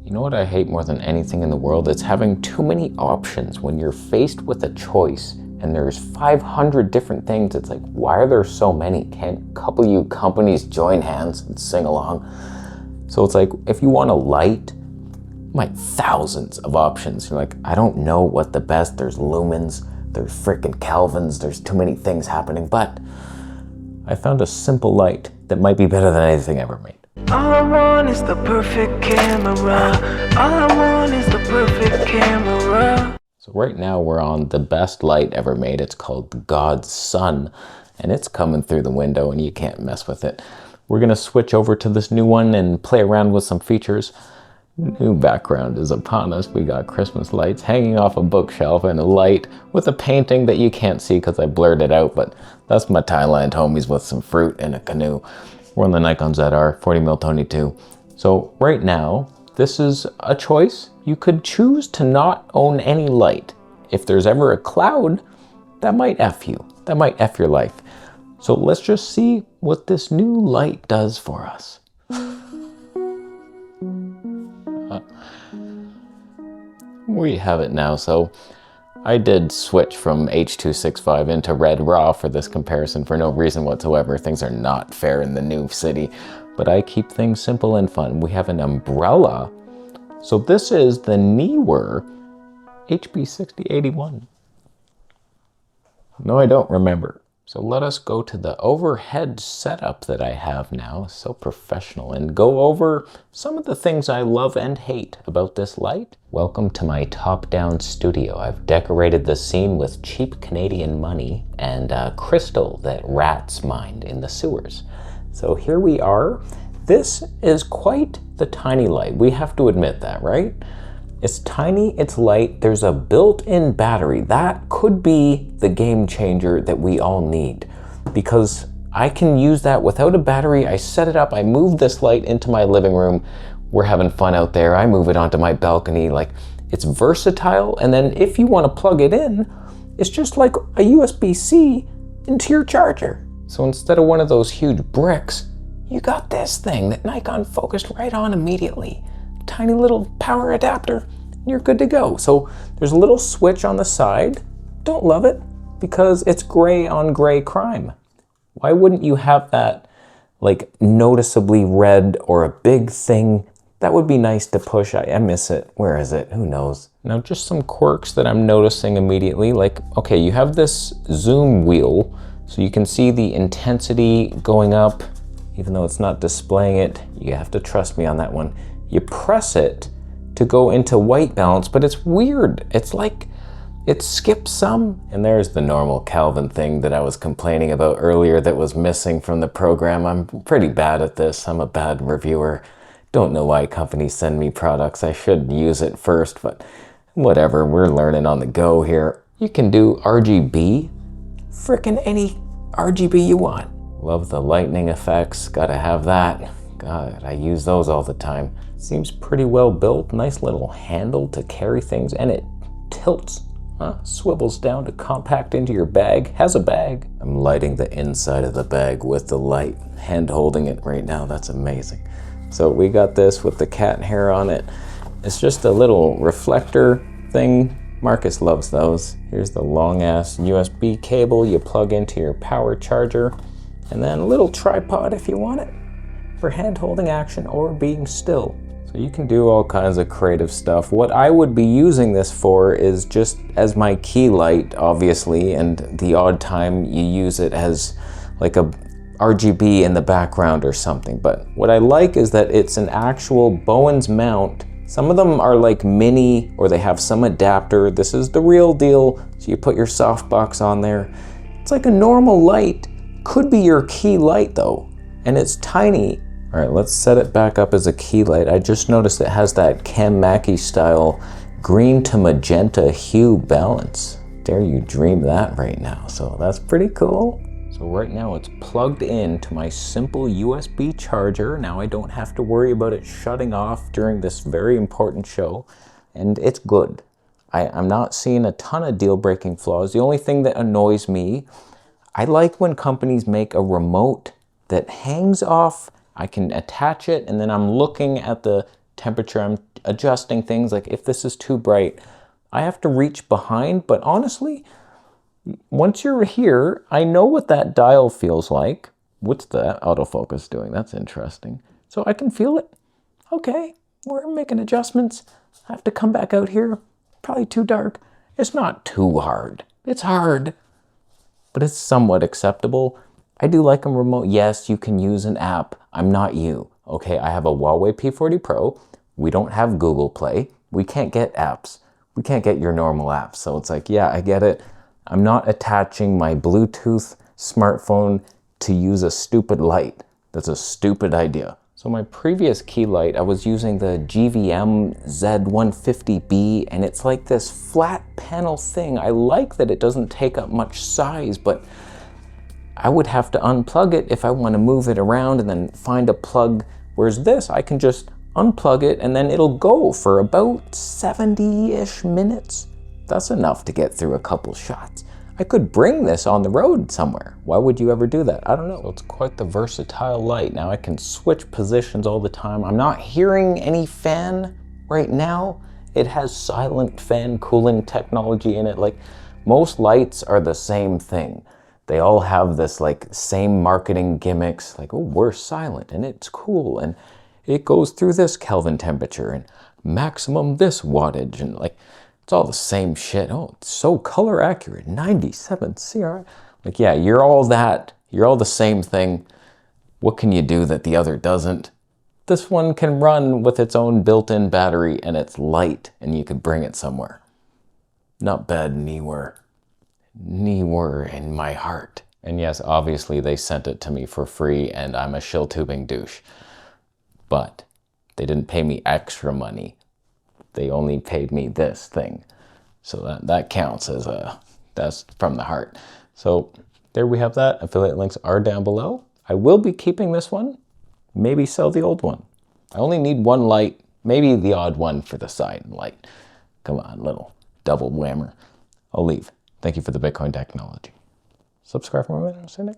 You know what I hate more than anything in the world? It's having too many options when you're faced with a choice and there's 500 different things. It's like, why are there so many? Can't a couple of you companies join hands and sing along? So it's like, if you want a light, like thousands of options. You're like, I don't know what the best, there's lumens, there's freaking kelvins, there's too many things happening, but I found a simple light that might be better than anything ever made. All I want is the perfect camera. All I want is the perfect camera. So right now we're on the best light ever made. It's called God's Sun, and it's coming through the window and you can't mess with it. We're gonna switch over to this new one and play around with some features. New background is upon us. We got Christmas lights hanging off a bookshelf and a light with a painting that you can't see because I blurred it out, but that's my Thailand homies with some fruit in a canoe. We're on the Nikon ZR 40mm 22. So right now, this is a choice. You could choose to not own any light. If there's ever a cloud, that might F you. That might F your life. So let's just see what this new light does for us. We have it now. So I did switch from H.265 into red raw for this comparison for no reason whatsoever. Things are not fair in the new city, but I keep things simple and fun. We have an umbrella. So this is the Neewer HB80C. No, I don't remember. So let us go to the overhead setup that I have now, so professional, and go over some of the things I love and hate about this light. Welcome to my top-down studio. I've decorated the scene with cheap Canadian money and crystal that rats mined in the sewers. So here we are. This is quite the tiny light. We have to admit that, right? It's tiny, it's light, there's a built-in battery. That could be the game changer that we all need, because I can use that without a battery. I set it up, I move this light into my living room. We're having fun out there. I move it onto my balcony. Like, it's versatile. And then if you want to plug it in, it's just like a USB-C into your charger. So instead of one of those huge bricks, you got this thing that Nikon focused right on immediately. Tiny little power adapter, you're good to go. So there's a little switch on the side. Don't love it because it's gray on gray crime. Why wouldn't you have that like noticeably red or a big thing? That would be nice to push. I miss it. Where is it? Who knows? Now just some quirks that I'm noticing immediately. Like, okay, you have this zoom wheel so you can see the intensity going up. Even though it's not displaying it, you have to trust me on that one. You press it to go into white balance, but it's weird. It's like it skips some. And there's the normal Kelvin thing that I was complaining about earlier that was missing from the program. I'm pretty bad at this. I'm a bad reviewer. Don't know why companies send me products. I should use it first, but whatever. We're learning on the go here. You can do RGB, frickin' any RGB you want. Love the lightning effects. Gotta have that. God, I use those all the time. Seems pretty well built. Nice little handle to carry things, and it tilts, swivels down to compact into your bag. Has a bag. I'm lighting the inside of the bag with the light, hand holding it right now. That's amazing. So we got this with the cat hair on it. It's just a little reflector thing. Marcus loves those. Here's the long ass USB cable you plug into your power charger, and then a little tripod if you want it, for hand-holding action or being still. So you can do all kinds of creative stuff. What I would be using this for is just as my key light, obviously, and the odd time you use it as like a RGB in the background or something. But what I like is that it's an actual Bowens mount. Some of them are like mini, or they have some adapter. This is the real deal. So you put your softbox on there. It's like a normal light. Could be your key light though, and it's tiny. All right, let's set it back up as a key light. I just noticed it has that Cam Mackie style green to magenta hue balance. Dare you dream that right now. So that's pretty cool. So right now it's plugged in to my simple USB charger. Now I don't have to worry about it shutting off during this very important show, and it's good. I'm not seeing a ton of deal-breaking flaws. The only thing that annoys me, I like when companies make a remote that hangs off. I can attach it, and then I'm looking at the temperature. I'm adjusting things. Like if this is too bright, I have to reach behind. But honestly, once you're here, I know what that dial feels like. What's the autofocus doing? That's interesting. So I can feel it. Okay, we're making adjustments. I have to come back out here. Probably too dark. It's not too hard. It's hard, but it's somewhat acceptable. I do like them remote. Yes, you can use an app. I'm not you. Okay, I have a Huawei P40 Pro. We don't have Google Play. We can't get apps. We can't get your normal apps. So it's like, yeah, I get it. I'm not attaching my Bluetooth smartphone to use a stupid light. That's a stupid idea. So my previous key light, I was using the GVM Z150B, and it's like this flat panel thing. I like that it doesn't take up much size, but I would have to unplug it if I want to move it around and then find a plug. Whereas this, I can just unplug it and then it'll go for about 70-ish minutes. That's enough to get through a couple shots. I could bring this on the road somewhere. Why would you ever do that? I don't know. So it's quite the versatile light. Now I can switch positions all the time. I'm not hearing any fan right now. It has silent fan cooling technology in it. Like most lights are the same thing. They all have this like same marketing gimmicks, like, oh, we're silent and it's cool and it goes through this Kelvin temperature and maximum this wattage, and like, it's all the same shit. Oh, it's so color accurate, 97 CR. Like, yeah, you're all that. You're all the same thing. What can you do that the other doesn't? This one can run with its own built-in battery and it's light and you could bring it somewhere. Not bad, Neewer. Neewer in my heart. And yes, obviously they sent it to me for free and I'm a shill tubing douche. But they didn't pay me extra money. They only paid me this thing. So that counts as that's from the heart. So there we have that. Affiliate links are down below. I will be keeping this one, maybe sell the old one. I only need one light, maybe the odd one for the side light. Come on, little double whammer. I'll leave. Thank you for the Bitcoin technology. Subscribe for more.